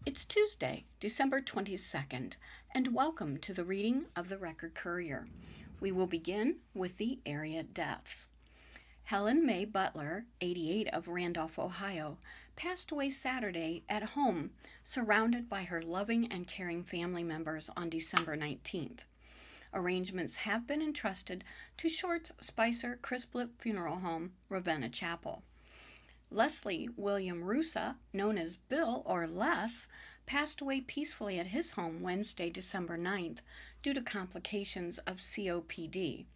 It's Tuesday, December 22nd, and welcome to the reading of the Record Courier. We will begin with the area deaths. Helen Mae Butler, 88, of Randolph, Ohio, passed away Saturday at home, surrounded by her loving and caring family members on December 19th. Arrangements have been entrusted to Shorts Spicer Crisplip Funeral Home, Ravenna Chapel. Leslie William Rusa, known as Bill or Les, passed away peacefully at his home Wednesday, December 9th, due to complications of COPD.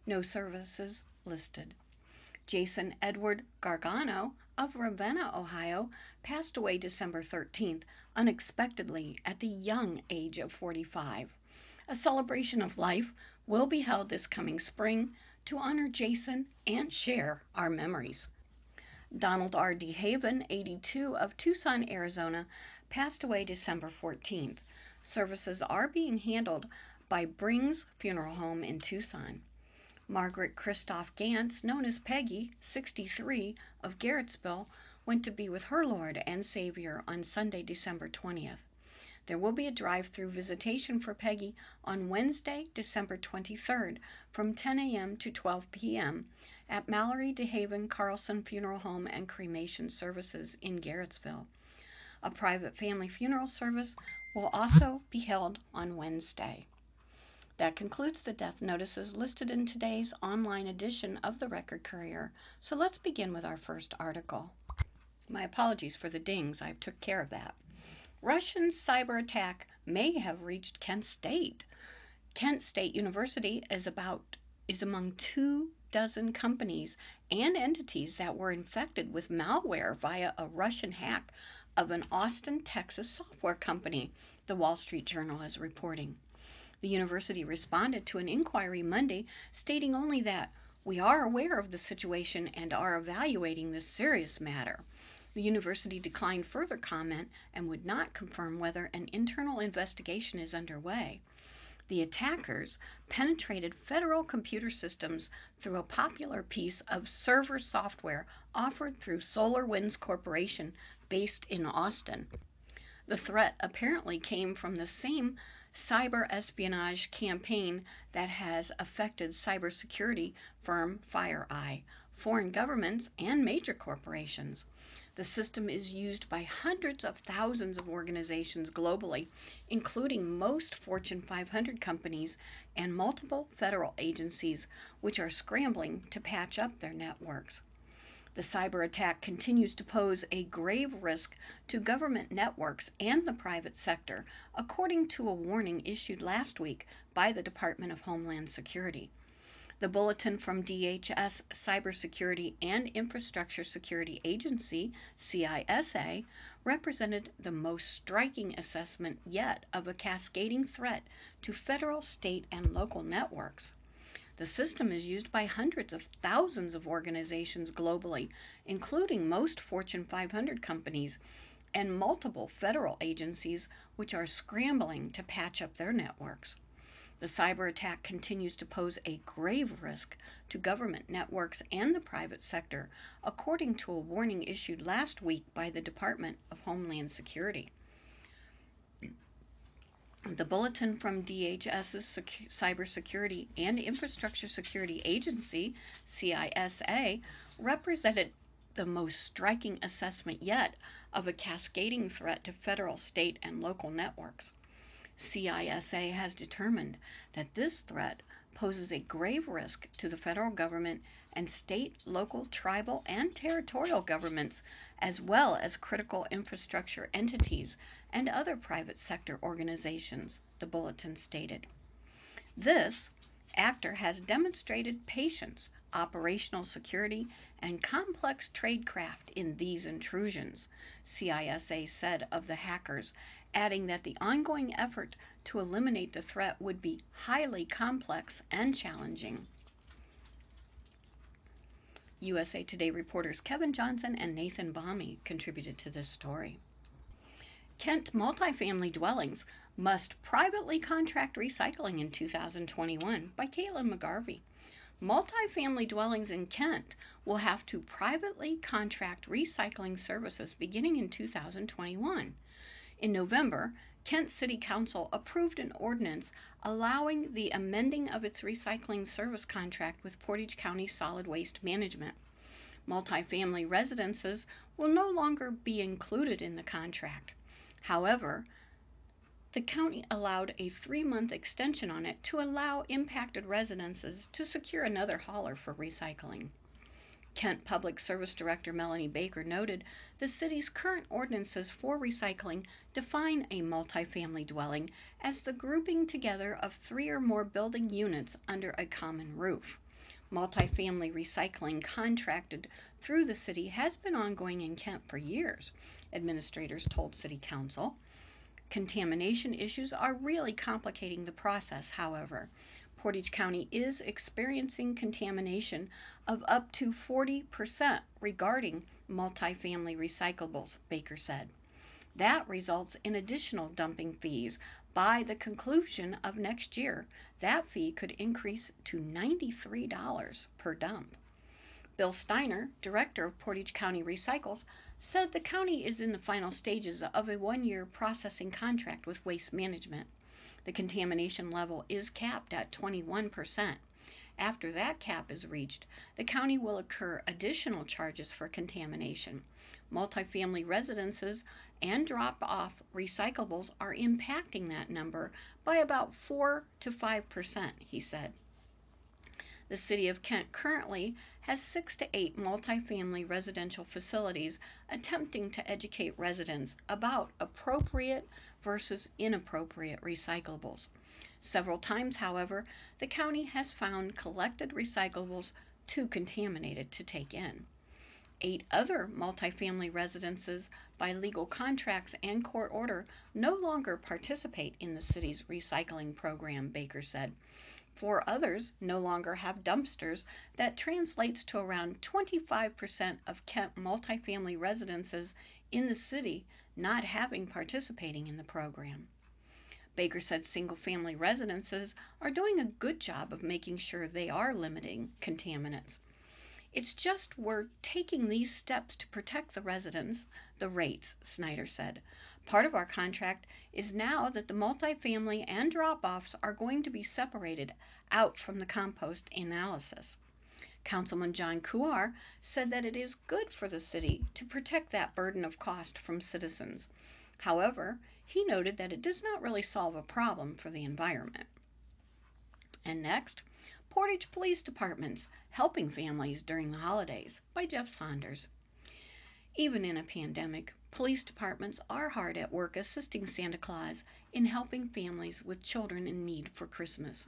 No services listed. Jason Edward Gargano of Ravenna, Ohio, passed away December 13th, unexpectedly at the young age of 45. A celebration of life will be held this coming spring to honor Jason and share our memories. Donald R. DeHaven, 82, of Tucson, Arizona, passed away December 14th. Services are being handled by Brings Funeral Home in Tucson. Margaret Christoph Gantz, known as Peggy, 63, of Garrettsville, went to be with her Lord and Savior on Sunday, December 20th. There will be a drive-through visitation for Peggy on Wednesday, December 23rd from 10 a.m. to 12 p.m. at Mallory DeHaven Carlson Funeral Home and Cremation Services in Garrettsville. A private family funeral service will also be held on Wednesday. That concludes the death notices listed in today's online edition of the Record Courier. So let's begin with our first article. My apologies for the dings, I took care of that. Russian cyber attack may have reached Kent State. Kent State University is among 24 companies and entities that were infected with malware via a Russian hack of an Austin, Texas software company, the Wall Street Journal is reporting. The university responded to an inquiry Monday stating only that we are aware of the situation and are evaluating this serious matter. The university declined further comment and would not confirm whether an internal investigation is underway. The attackers penetrated federal computer systems through a popular piece of server software offered through SolarWinds Corporation based in Austin. The threat apparently came from the same cyber espionage campaign that has affected cybersecurity firm FireEye, foreign governments, and major corporations. The system is used by hundreds of thousands of organizations globally, including most Fortune 500 companies and multiple federal agencies, which are scrambling to patch up their networks. The cyber attack continues to pose a grave risk to government networks and the private sector, according to a warning issued last week by the Department of Homeland Security. The bulletin from DHS Cybersecurity and Infrastructure Security Agency, CISA, represented the most striking assessment yet of a cascading threat to federal, state, and local networks. The system is used by hundreds of thousands of organizations globally, including most Fortune 500 companies and multiple federal agencies, which are scrambling to patch up their networks. The cyber attack continues to pose a grave risk to government networks and the private sector, according to a warning issued last week by the Department of Homeland Security. The bulletin from DHS's Cybersecurity and Infrastructure Security Agency, CISA, represented the most striking assessment yet of a cascading threat to federal, state, and local networks. CISA has determined that this threat poses a grave risk to the federal government and state, local, tribal, and territorial governments, as well as critical infrastructure entities and other private sector organizations, the bulletin stated. This actor has demonstrated patience, operational security, and complex tradecraft in these intrusions, CISA said of the hackers, adding that the ongoing effort to eliminate the threat would be highly complex and challenging. USA Today reporters Kevin Johnson and Nathan Bomme contributed to this story. Kent multifamily dwellings must privately contract recycling in 2021 by Caitlin McGarvey. Multifamily dwellings in Kent will have to privately contract recycling services beginning in 2021. In November, Kent City Council approved an ordinance allowing the amending of its recycling service contract with Portage County Solid Waste Management. Multifamily residences will no longer be included in the contract. However, the county allowed a 3-month extension on it to allow impacted residences to secure another hauler for recycling. Kent Public Service Director Melanie Baker noted the city's current ordinances for recycling define a multifamily dwelling as the grouping together of 3 or more building units under a common roof. Multifamily recycling contracted through the city has been ongoing in Kent for years, administrators told City Council. Contamination issues are really complicating the process, however. Portage County is experiencing contamination of up to 40% regarding multifamily recyclables, Baker said. That results in additional dumping fees. By the conclusion of next year, that fee could increase to $93 per dump. Bill Steiner, director of Portage County Recycles, said the county is in the final stages of a 1-year processing contract with Waste Management. The contamination level is capped at 21%. After that cap is reached, the county will incur additional charges for contamination. Multifamily residences and drop-off recyclables are impacting that number by about 4 to 5%, he said. The City of Kent currently has 6 to 8 multifamily residential facilities attempting to educate residents about appropriate versus inappropriate recyclables. Several times, however, the county has found collected recyclables too contaminated to take in. 8 other multifamily residences, by legal contracts and court order, no longer participate in the city's recycling program, Baker said. 4 others no longer have dumpsters. That translates to around 25% of Kent multifamily residences in the city not participating in the program. Baker said single-family residences are doing a good job of making sure they are limiting contaminants. It's just we're taking these steps to protect the residents, the rates, Snyder said. Part of our contract is now that the multifamily and drop-offs are going to be separated out from the compost analysis. Councilman John Couar said that it is good for the city to protect that burden of cost from citizens. However, he noted that it does not really solve a problem for the environment. And next, Portage Police Departments Helping Families During the Holidays by Jeff Saunders. Even in a pandemic, police departments are hard at work assisting Santa Claus in helping families with children in need for Christmas.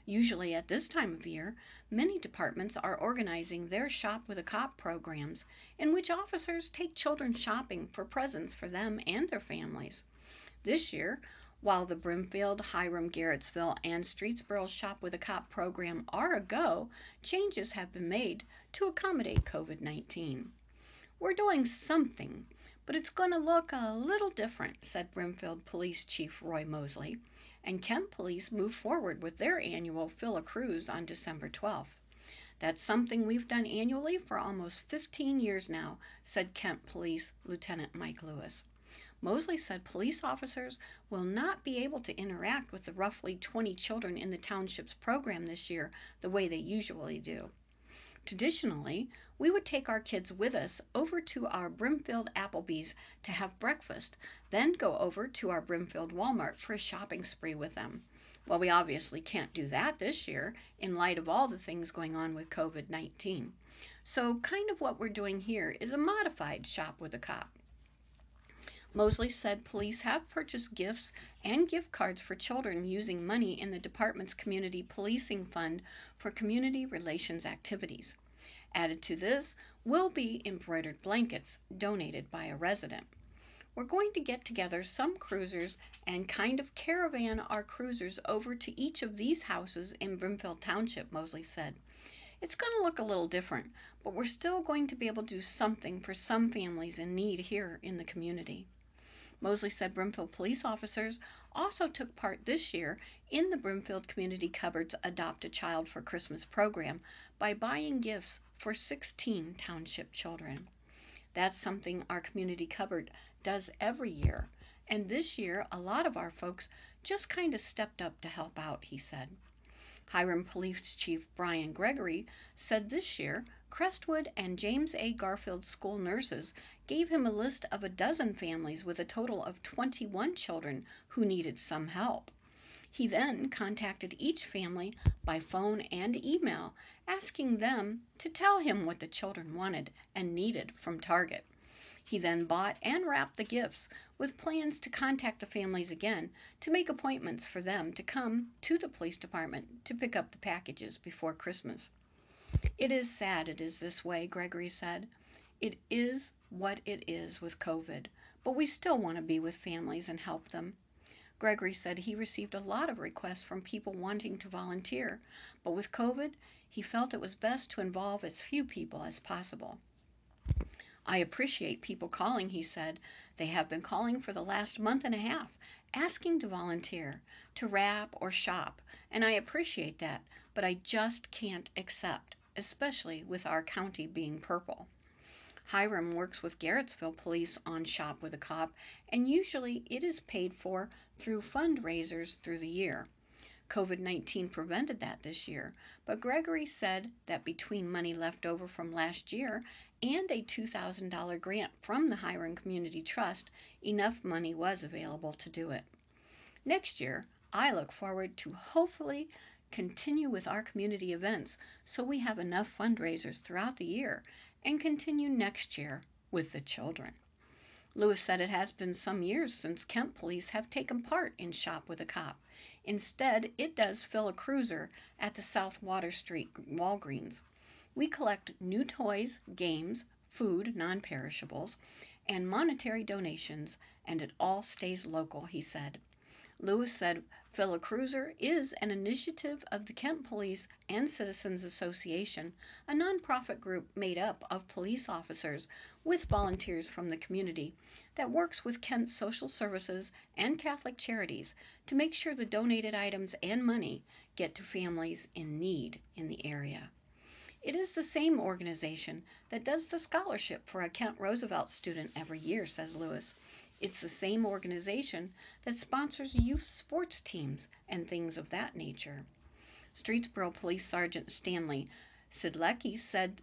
Usually at this time of year, many departments are organizing their Shop with a Cop programs in which officers take children shopping for presents for them and their families. This year, while the Brimfield, Hiram, Garrettsville, and Streetsboro Shop with a Cop program are a go, changes have been made to accommodate COVID-19. We're doing something, but it's going to look a little different, said Brimfield Police Chief Roy Mosley, and Kent Police moved forward with their annual Fill a Cruise on December 12th. That's something we've done annually for almost 15 years now, said Kent Police Lieutenant Mike Lewis. Mosley said police officers will not be able to interact with the roughly 20 children in the township's program this year the way they usually do. Traditionally, we would take our kids with us over to our Brimfield Applebee's to have breakfast, then go over to our Brimfield Walmart for a shopping spree with them. Well, we obviously can't do that this year in light of all the things going on with COVID-19. So kind of what we're doing here is a modified Shop with a Cop. Mosley said police have purchased gifts and gift cards for children using money in the department's community policing fund for community relations activities. Added to this will be embroidered blankets donated by a resident. We're going to get together some cruisers and kind of caravan our cruisers over to each of these houses in Brimfield Township, Mosley said. It's going to look a little different, but we're still going to be able to do something for some families in need here in the community. Mosley said Brimfield police officers also took part this year in the Brimfield Community Cupboard's Adopt a Child for Christmas program by buying gifts for 16 township children. That's something our community cupboard does every year, And this year, a lot of our folks just kind of stepped up to help out, he said. Hiram Police Chief Brian Gregory said this year Crestwood and James A. Garfield school nurses gave him a list of a dozen families with a total of 21 children who needed some help. He then contacted each family by phone and email, asking them to tell him what the children wanted and needed from Target. He then bought and wrapped the gifts with plans to contact the families again to make appointments for them to come to the police department to pick up the packages before Christmas. It is sad it is this way, Gregory said. It is what it is with COVID, but we still want to be with families and help them. Gregory said he received a lot of requests from people wanting to volunteer, but with COVID, he felt it was best to involve as few people as possible. I appreciate people calling, he said. They have been calling for the last month and a half, asking to volunteer, to wrap or shop, and I appreciate that, but I just can't accept, especially with our county being purple. Hiram works with Garrettsville Police on Shop with a Cop, and usually it is paid for through fundraisers through the year. COVID-19 prevented that this year, but Gregory said that between money left over from last year and a $2,000 grant from the Hiram Community Trust, enough money was available to do it. Next year, I look forward to hopefully continue with our community events so we have enough fundraisers throughout the year and continue next year with the children. Lewis said it has been some years since Kent Police have taken part in Shop with a Cop. Instead, it does fill a cruiser at the South Water Street Walgreens. We collect new toys, games, food, non-perishables, and monetary donations, and it all stays local, he said. Lewis said Fill a Cruiser is an initiative of the Kent Police and Citizens Association, a nonprofit group made up of police officers with volunteers from the community that works with Kent's social services and Catholic charities to make sure the donated items and money get to families in need in the area. It is the same organization that does the scholarship for a Kent Roosevelt student every year, says Lewis. It's the same organization that sponsors youth sports teams and things of that nature. Streetsboro Police Sergeant Stanley Sidlecki said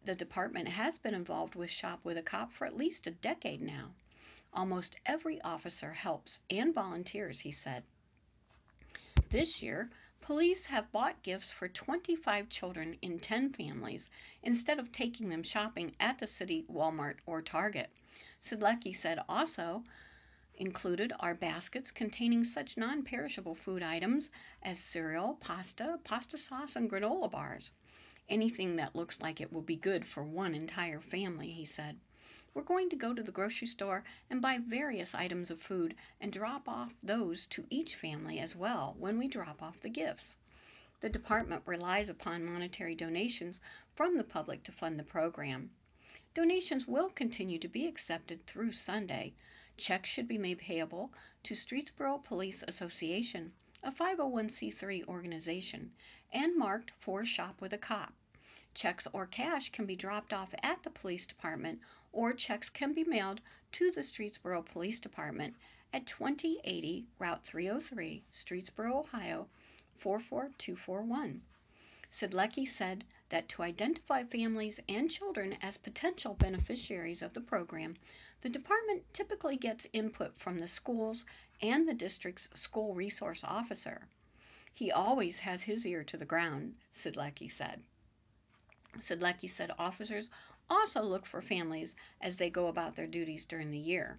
the department has been involved with Shop with a Cop for at least a decade now. Almost every officer helps and volunteers, he said. This year, police have bought gifts for 25 children in 10 families instead of taking them shopping at the city Walmart or Target. Sidlecki said also included are baskets containing such non-perishable food items as cereal, pasta sauce, and granola bars. Anything that looks like it will be good for one entire family, he said. We're going to go to the grocery store and buy various items of food and drop off those to each family as well when we drop off the gifts. The department relies upon monetary donations from the public to fund the program. Donations will continue to be accepted through Sunday. Checks should be made payable to Streetsboro Police Association, a 501c3 organization, and marked for Shop with a Cop. Checks or cash can be dropped off at the police department, or checks can be mailed to the Streetsboro Police Department at 2080 Route 303, Streetsboro, Ohio 44241. Sidlecki said that to identify families and children as potential beneficiaries of the program, the department typically gets input from the schools and the district's school resource officer. He always has his ear to the ground, Sidlecki said. Sidlecki said officers also look for families as they go about their duties during the year.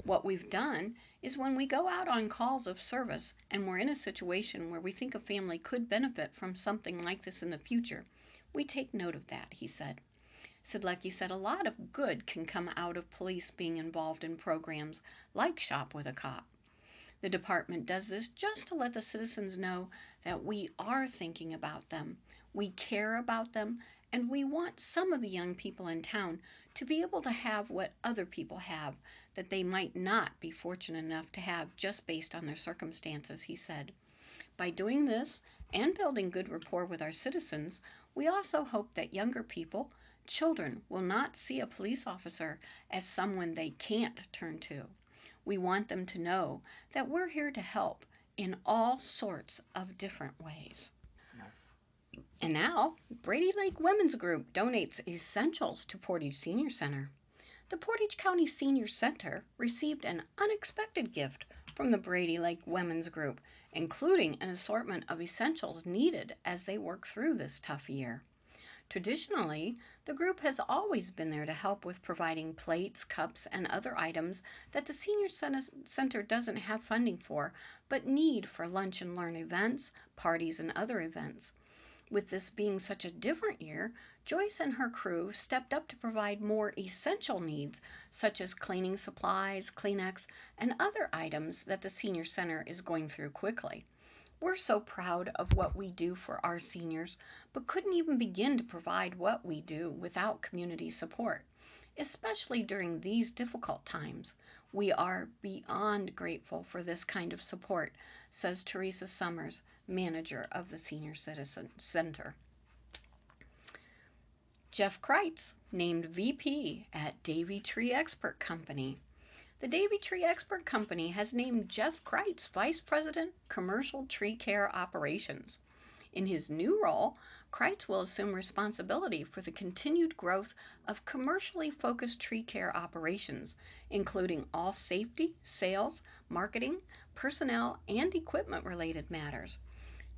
What we've done is when we go out on calls of service and we're in a situation where we think a family could benefit from something like this in the future, we take note of that, he said. Sidlecki said a lot of good can come out of police being involved in programs like Shop with a Cop. The department does this just to let the citizens know that we are thinking about them, we care about them, and we want some of the young people in town to be able to have what other people have that they might not be fortunate enough to have just based on their circumstances, he said. By doing this and building good rapport with our citizens, we also hope that younger people, children, will not see a police officer as someone they can't turn to. We want them to know that we're here to help in all sorts of different ways. And now, Brady Lake Women's Group donates essentials to Portage Senior Center. The Portage County Senior Center received an unexpected gift from the Brady Lake Women's Group, including an assortment of essentials needed as they work through this tough year. Traditionally, the group has always been there to help with providing plates, cups, and other items that the Senior Center doesn't have funding for, but need for lunch and learn events, parties, and other events. With this being such a different year, Joyce and her crew stepped up to provide more essential needs, such as cleaning supplies, Kleenex, and other items that the Senior Center is going through quickly. We're so proud of what we do for our seniors, but couldn't even begin to provide what we do without community support, especially during these difficult times. We are beyond grateful for this kind of support, says Teresa Summers, manager of the Senior Citizen Center. Jeff Kreitz, named VP at Davy Tree Expert Company. The Davy Tree Expert Company has named Jeff Kreitz Vice President, Commercial Tree Care Operations. In his new role, Kreitz will assume responsibility for the continued growth of commercially focused tree care operations, including all safety, sales, marketing, personnel, and equipment-related matters.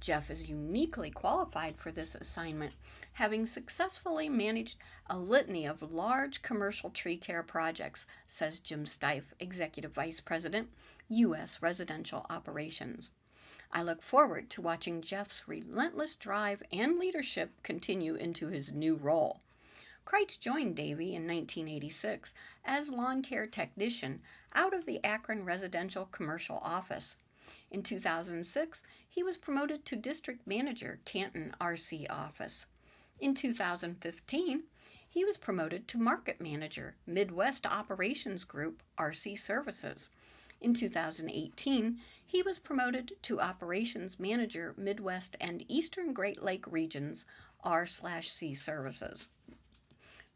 Jeff is uniquely qualified for this assignment, having successfully managed a litany of large commercial tree care projects, says Jim Stife, Executive Vice President, U.S. Residential Operations. I look forward to watching Jeff's relentless drive and leadership continue into his new role. Kreitz joined Davy in 1986 as lawn care technician out of the Akron Residential Commercial Office. In 2006, he was promoted to District Manager, Canton RC Office. In 2015, he was promoted to Market Manager, Midwest Operations Group, RC Services. In 2018, he was promoted to Operations Manager, Midwest and Eastern Great Lake Regions, R/C Services.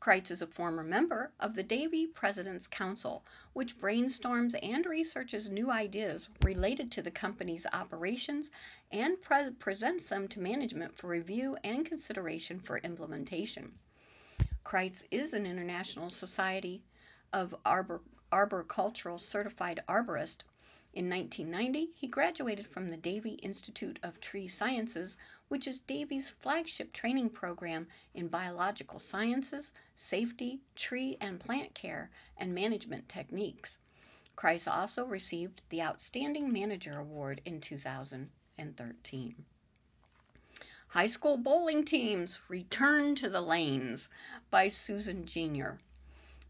Kreitz is a former member of the Davy President's Council, which brainstorms and researches new ideas related to the company's operations and presents them to management for review and consideration for implementation. Kreitz is an International Society of Arboricultural Certified Arborist. In 1990, he graduated from the Davy Institute of Tree Sciences, which is Davy's flagship training program in biological sciences, safety, tree and plant care, and management techniques. Kreitz also received the Outstanding Manager Award in 2013. High School Bowling Teams Return to the Lanes by Susan Jr.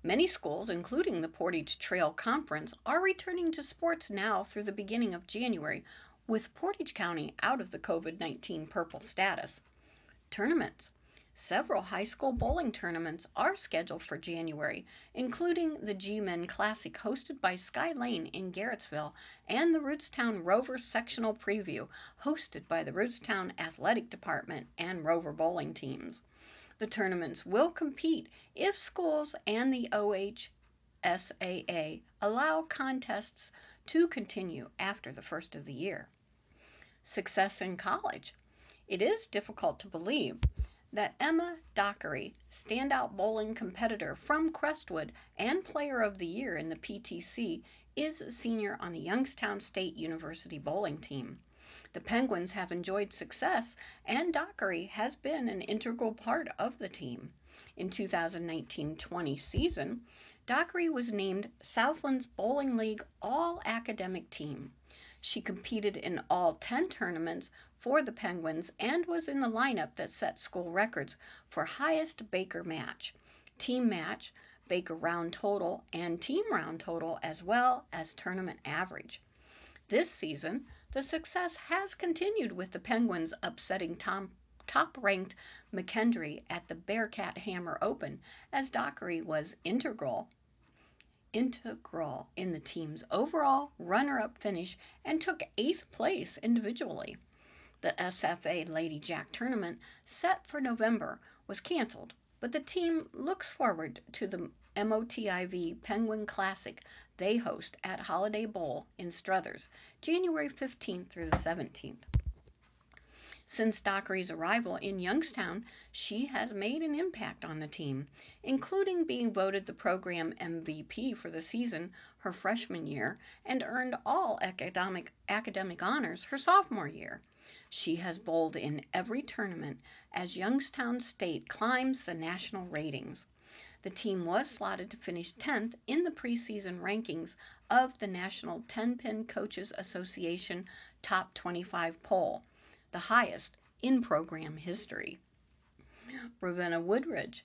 Many schools, including the Portage Trail Conference, are returning to sports now through the beginning of January, with Portage County out of the COVID-19 purple status. Tournaments. Several high school bowling tournaments are scheduled for January, including the G-Men Classic hosted by Sky Lane in Garrettsville and the Rootstown Rover Sectional Preview hosted by the Rootstown Athletic Department and Rover bowling teams. The tournaments will compete if schools and the OHSAA allow contests to continue after the first of the year. Success in college. It is difficult to believe that Emma Dockery, standout bowling competitor from Crestwood and Player of the Year in the PTC, is a senior on the Youngstown State University bowling team. The Penguins have enjoyed success, and Dockery has been an integral part of the team. In 2019-20 season, Dockery was named Southland's Bowling League All-Academic Team. She competed in all 10 tournaments for the Penguins and was in the lineup that set school records for highest Baker match, team match, Baker round total, and team round total, as well as tournament average. This season, the success has continued with the Penguins upsetting top-ranked McKendree at the Bearcat Hammer Open, as Dockery was integral in the team's overall runner-up finish and took 8th place individually. The SFA Lady Jack tournament, set for November, was canceled, but the team looks forward to the MOTIV Penguin Classic they host at Holiday Bowl in Struthers, January 15th through the 17th. Since Dockery's arrival in Youngstown, she has made an impact on the team, including being voted the program MVP for the season her freshman year and earned all academic honors her sophomore year. She has bowled in every tournament as Youngstown State climbs the national ratings. The team was slotted to finish 10th in the preseason rankings of the National 10-Pin Coaches Association Top 25 poll, the highest in program history. Ravenna Woodridge.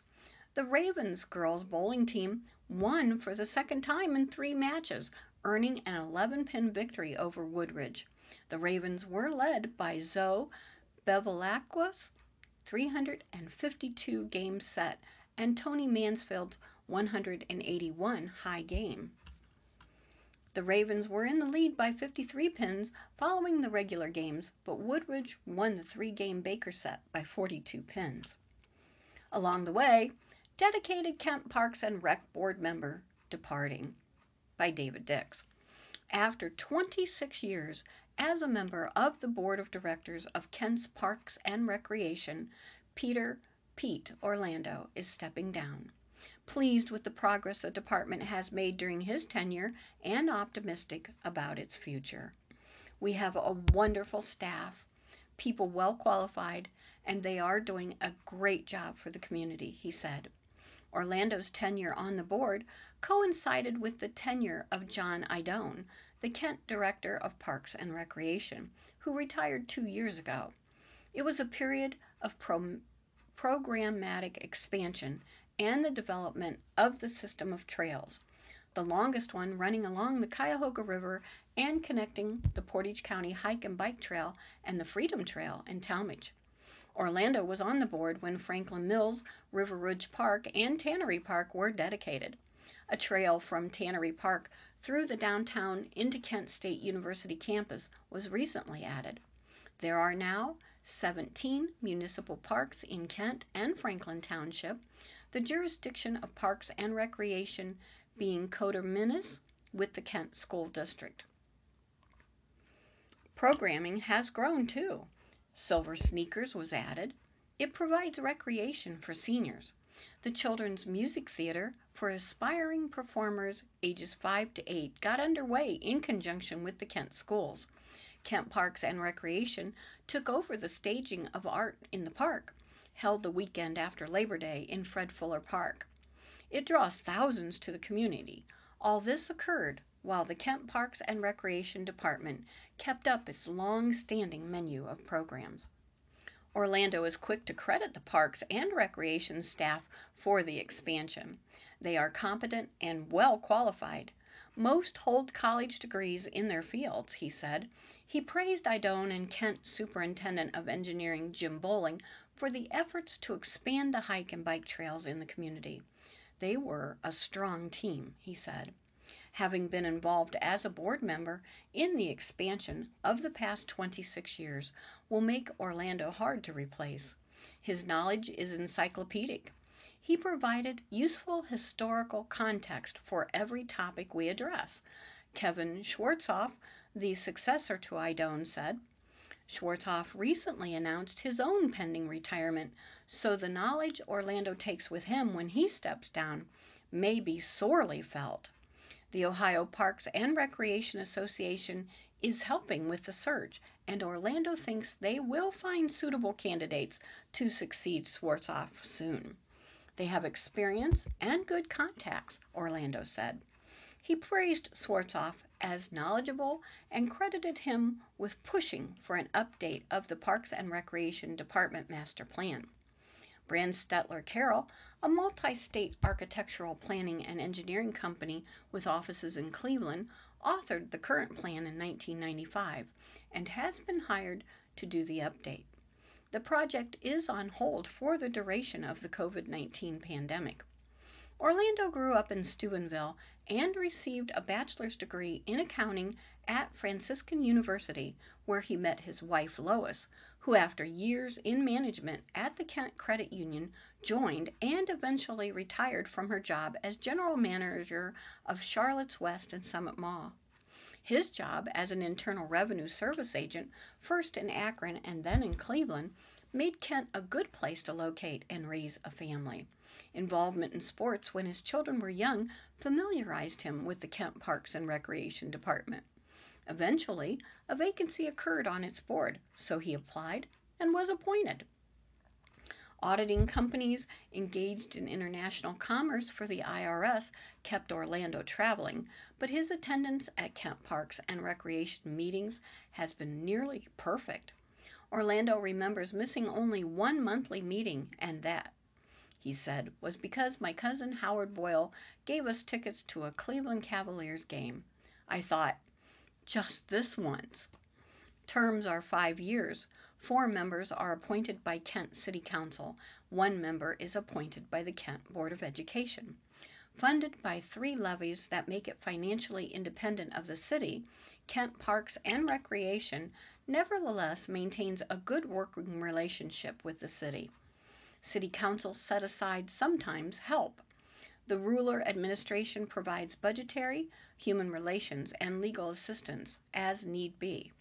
The Ravens girls bowling team won for the second time in 3 matches, earning an 11-pin victory over Woodridge. The Ravens were led by Zoe Bevilacqua's 352 game set and Tony Mansfield's 181 high game. The Ravens were in the lead by 53 pins following the regular games, but Woodridge won the 3-game Baker set by 42 pins. Along the way, dedicated Kent Parks and Rec Board member departing by David Dix. After 26 years as a member of the Board of Directors of Kent's Parks and Recreation, Pete Orlando is stepping down. Pleased with the progress the department has made during his tenure and optimistic about its future. We have a wonderful staff, people well qualified, and they are doing a great job for the community, he said. Orlando's tenure on the board coincided with the tenure of John Idone, the Kent Director of Parks and Recreation, who retired 2 years ago. It was a period of programmatic expansion and the development of the system of trails, the longest one running along the Cuyahoga River and connecting the Portage County Hike and Bike Trail and the Freedom Trail in Talmadge. Orlando was on the board when Franklin Mills, River Ridge Park, and Tannery Park were dedicated. A trail from Tannery Park through the downtown into Kent State University campus was recently added. There are now 17 municipal parks in Kent and Franklin Township, the jurisdiction of Parks and Recreation being coterminous with the Kent School District. Programming has grown too. Silver Sneakers was added. It provides recreation for seniors. The Children's Music Theater for aspiring performers ages 5 to 8 got underway in conjunction with the Kent schools. Kent Parks and Recreation took over the staging of Art in the Park, held the weekend after Labor Day in Fred Fuller Park. It draws thousands to the community. All this occurred while the Kent Parks and Recreation Department kept up its long-standing menu of programs. Orlando is quick to credit the Parks and Recreation staff for the expansion. They are competent and well qualified. Most hold college degrees in their fields, he said. He praised Idone and Kent Superintendent of Engineering Jim Bowling for the efforts to expand the hike and bike trails in the community. They were a strong team, he said. Having been involved as a board member in the expansion of the past 26 years will make Orlando hard to replace. His knowledge is encyclopedic. He provided useful historical context for every topic we address. Kevin Schwartzoff, the successor to Idone, said. Schwartzoff recently announced his own pending retirement, so the knowledge Orlando takes with him when he steps down may be sorely felt. The Ohio Parks and Recreation Association is helping with the search, and Orlando thinks they will find suitable candidates to succeed Schwartzoff soon. They have experience and good contacts, Orlando said. He praised Schwartzoff as knowledgeable and credited him with pushing for an update of the Parks and Recreation Department Master Plan. Brand Stetler Carroll, a multi-state architectural planning and engineering company with offices in Cleveland, authored the current plan in 1995 and has been hired to do the update. The project is on hold for the duration of the COVID-19 pandemic. Orlando grew up in Steubenville and received a bachelor's degree in accounting at Franciscan University, where he met his wife Lois, who, after years in management at the Kent Credit Union, joined and eventually retired from her job as general manager of Charlotte's West and Summit Mall. His job as an Internal Revenue Service agent, first in Akron and then in Cleveland, made Kent a good place to locate and raise a family. Involvement in sports when his children were young familiarized him with the Kent Parks and Recreation Department. Eventually, a vacancy occurred on its board, so he applied and was appointed. Auditing companies engaged in international commerce for the IRS kept Orlando traveling, but his attendance at Kent Parks and Recreation meetings has been nearly perfect. Orlando remembers missing only one monthly meeting, and that, he said, was because my cousin Howard Boyle gave us tickets to a Cleveland Cavaliers game. I thought, just this once. Terms are 5 years. 4 members are appointed by Kent City Council. 1 member is appointed by the Kent Board of Education. Funded by 3 levies that make it financially independent of the city, Kent Parks and Recreation nevertheless maintains a good working relationship with the city. City Council set aside sometimes help. The ruler administration provides budgetary, human relations, and legal assistance as need be.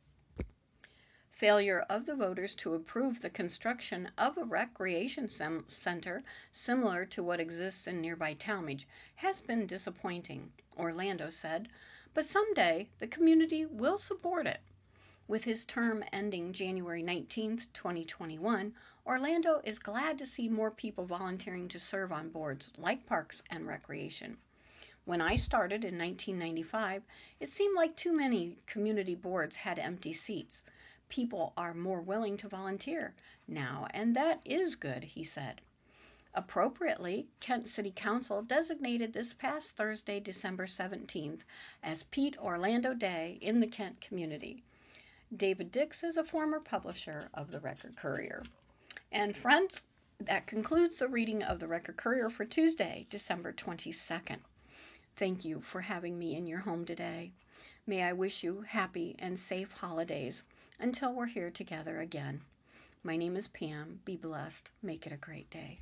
Failure of the voters to approve the construction of a recreation center similar to what exists in nearby Talmadge has been disappointing, Orlando said, but someday the community will support it. With his term ending January 19, 2021, Orlando is glad to see more people volunteering to serve on boards like Parks and Recreation. When I started in 1995, it seemed like too many community boards had empty seats. People are more willing to volunteer now, and that is good, he said. Appropriately, Kent City Council designated this past Thursday, December 17th, as Pete Orlando Day in the Kent community. David Dix is a former publisher of the Record Courier. And friends, that concludes the reading of the Record Courier for Tuesday, December 22nd. Thank you for having me in your home today. May I wish you happy and safe holidays until we're here together again. My name is Pam. Be blessed. Make it a great day.